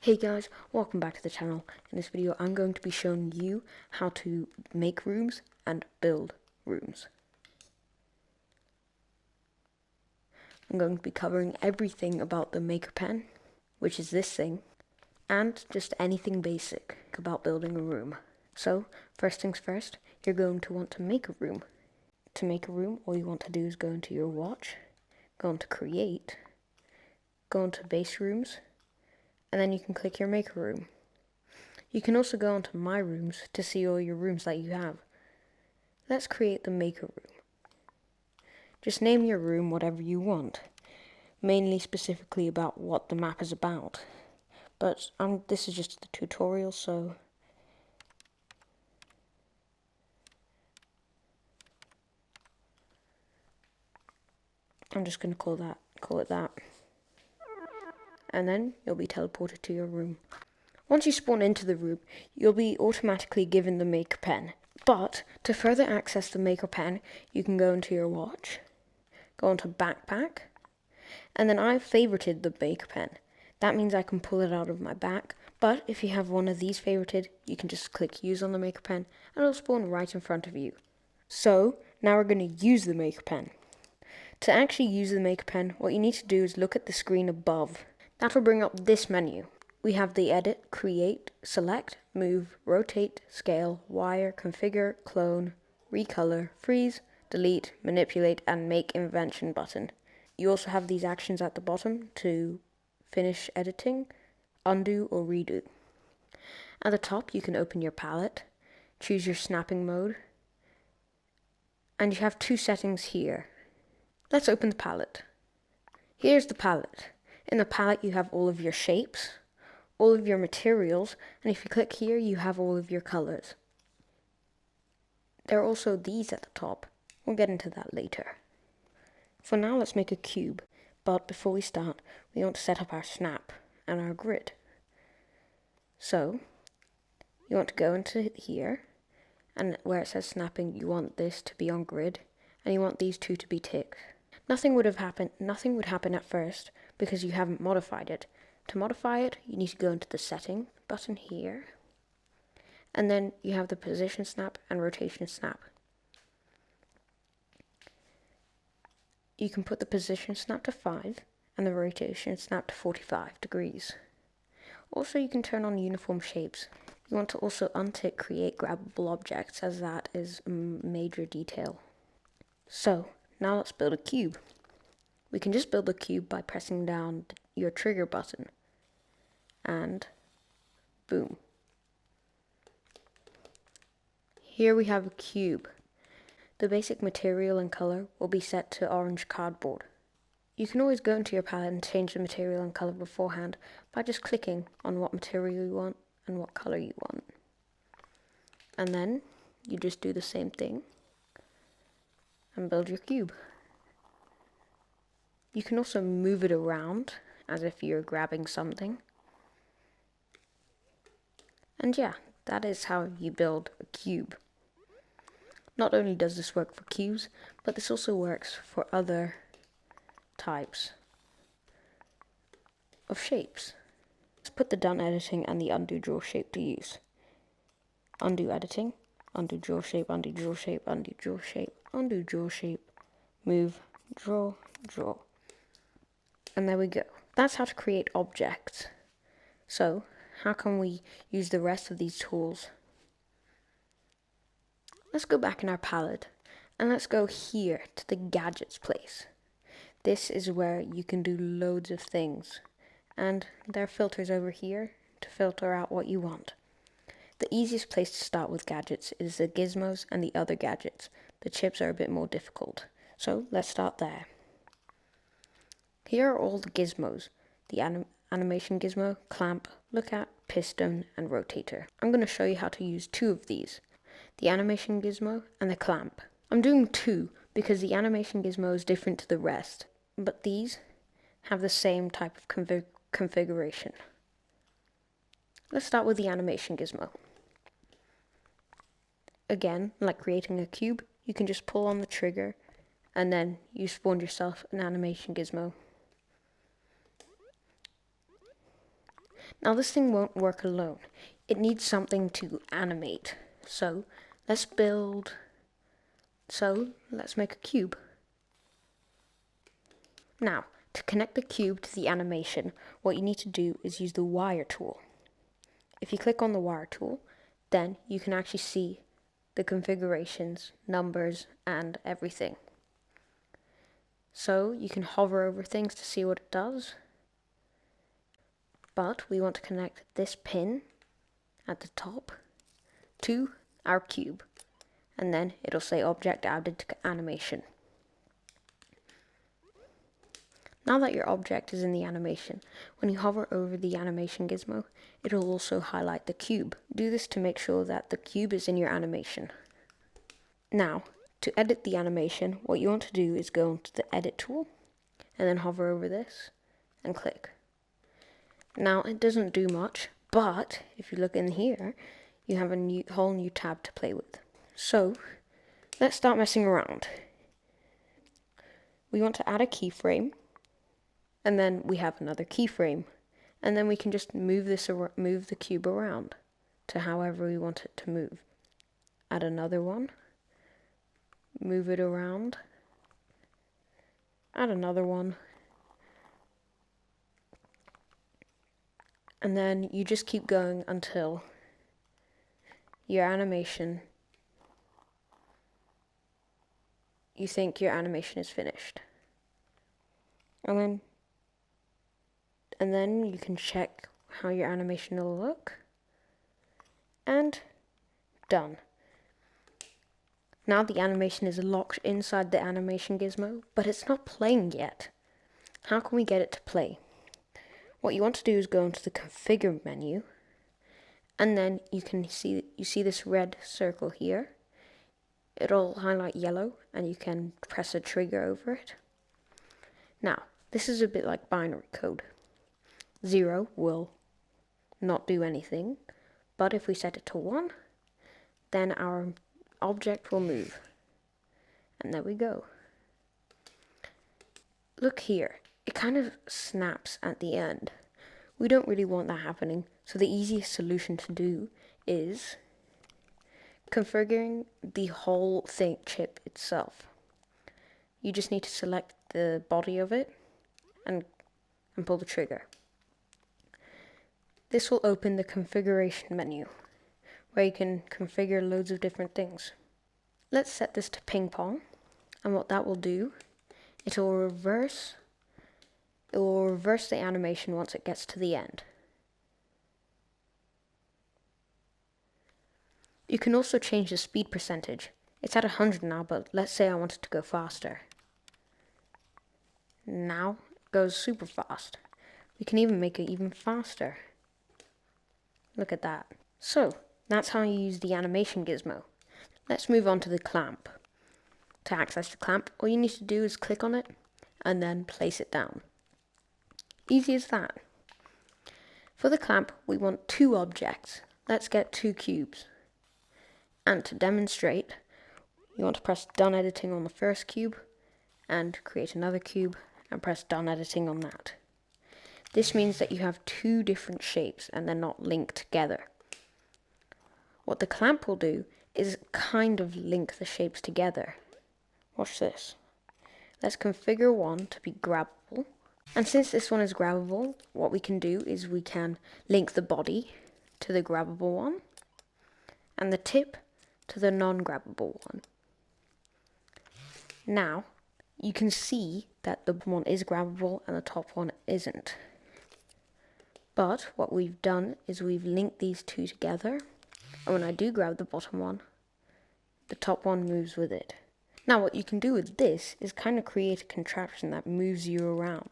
Hey guys, welcome back to the channel. In this video I'm going to be showing you how to make rooms and build rooms. I'm going to be covering everything about the maker pen, which is this thing, and just anything basic about building a room. So, first things first, you're going to want to make a room. To make a room, all you want to do is go into your watch, go into create, go into base rooms, and then you can click your maker room. You can also go onto my rooms to see all your rooms that you have. Let's create the maker room. Just name your room whatever you want, mainly specifically about what the map is about. But this is just the tutorial, so I'm just going to call it that. And then you'll be teleported to your room. Once you spawn into the room, you'll be automatically given the maker pen. But to further access the maker pen, you can go into your watch, go into backpack, and then I've favorited the maker pen. That means I can pull it out of my back, but if you have one of these favorited, you can just click use on the maker pen and it'll spawn right in front of you. So now we're going to use the maker pen. To actually use the maker pen, what you need to do is look at the screen above. That will bring up this menu. We have the edit, create, select, move, rotate, scale, wire, configure, clone, recolor, freeze, delete, manipulate, and make invention button. You also have these actions at the bottom to finish editing, undo, or redo. At the top, you can open your palette, choose your snapping mode, and you have two settings here. Let's open the palette. Here's the palette. In the palette, you have all of your shapes, all of your materials, and if you click here, you have all of your colors. There are also these at the top. We'll get into that later. For now, let's make a cube, but before we start, we want to set up our snap and our grid. So, you want to go into here, and where it says snapping, you want this to be on grid, and you want these two to be ticked. Nothing would happen at first because you haven't modified it. To modify it, you need to go into the setting button here, and then you have the position snap and rotation snap. You can put the position snap to 5 and the rotation snap to 45 degrees. Also, you can turn on uniform shapes. You want to also untick create grabbable objects, as that is a major detail. So, now let's build a cube. We can just build a cube by pressing down your trigger button. And boom. Here we have a cube. The basic material and color will be set to orange cardboard. You can always go into your palette and change the material and color beforehand by just clicking on what material you want and what color you want. And then you just do the same thing and build your cube. You can also move it around as if you're grabbing something. And yeah, that is how you build a cube. Not only does this work for cubes, but this also works for other types of shapes. Let's put the done editing and the undo draw shape to use. Undo editing, undo draw shape, undo draw shape, undo draw shape, undo draw shape, move, draw, draw. And there we go. That's how to create objects. So, how can we use the rest of these tools? Let's go back in our palette and let's go here to the gadgets place. This is where you can do loads of things, and there are filters over here to filter out what you want. The easiest place to start with gadgets is the gizmos and the other gadgets. The chips are a bit more difficult, so let's start there. Here are all the gizmos: the animation gizmo, clamp, look at, piston, and rotator. I'm going to show you how to use two of these: the animation gizmo and the clamp. I'm doing two because the animation gizmo is different to the rest, but these have the same type of configuration. Let's start with the animation gizmo. Again, like creating a cube, you can just pull on the trigger and then you spawn yourself an animation gizmo. Now this thing won't work alone. It needs something to animate. So let's make a cube. Now, to connect the cube to the animation, what you need to do is use the wire tool. If you click on the wire tool, then you can actually see the configurations, numbers, and everything. So you can hover over things to see what it does. But we want to connect this pin at the top to our cube. And then it'll say object added to animation. Now that your object is in the animation, when you hover over the animation gizmo, it'll also highlight the cube. Do this to make sure that the cube is in your animation. Now, to edit the animation, what you want to do is go into the edit tool, and then hover over this, and click. Now, it doesn't do much, but if you look in here, you have a whole new tab to play with. So, let's start messing around. We want to add a keyframe, and then we have another keyframe, and then we can just move the cube around to however we want it to move. Add another one, move it around, add another one, and then you just keep going until you think your animation is finished. And then you can check how your animation will look. And done. Now the animation is locked inside the animation gizmo, but it's not playing yet. How can we get it to play? What you want to do is go into the configure menu, and then you see this red circle here. It'll highlight yellow, and you can press a trigger over it. Now, this is a bit like binary code. 0 will not do anything, but if we set it to 1, then our object will move. And there we go. Look here, it kind of snaps at the end. We don't really want that happening, so the easiest solution to do is configuring the whole chip itself. You just need to select the body of it and pull the trigger. This will open the configuration menu, where you can configure loads of different things. Let's set this to ping pong, and what that will do, it will reverse the animation once it gets to the end. You can also change the speed percentage. It's at 100 now, but let's say I want it to go faster. Now it goes super fast. We can even make it even faster. Look at that. So, that's how you use the animation gizmo. Let's move on to the clamp. To access the clamp, all you need to do is click on it and then place it down. Easy as that. For the clamp, we want 2 objects. Let's get 2 cubes. And to demonstrate, you want to press done editing on the first cube and create another cube and press done editing on that. This means that you have 2 different shapes and they're not linked together. What the clamp will do is kind of link the shapes together. Watch this. Let's configure one to be grabbable. And since this one is grabbable, what we can do is we can link the body to the grabbable one and the tip to the non-grabbable one. Now, you can see that the one is grabbable and the top one isn't. But what we've done is we've linked these 2 together, and when I do grab the bottom one, the top one moves with it. Now what you can do with this is kind of create a contraption that moves you around.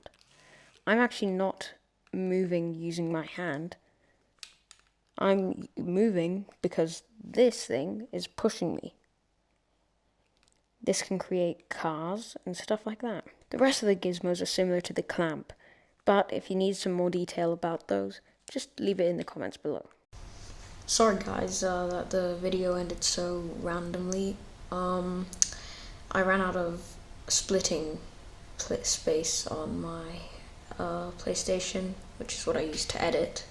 I'm actually not moving using my hand. I'm moving because this thing is pushing me. This can create cars and stuff like that. The rest of the gizmos are similar to the clamp, but if you need some more detail about those, just leave it in the comments below. Sorry guys that the video ended so randomly. I ran out of splitting space on my PlayStation, which is what I used to edit.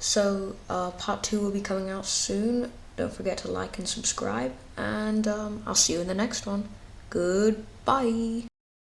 So part 2 will be coming out soon. Don't forget to like and subscribe, and I'll see you in the next one. Goodbye.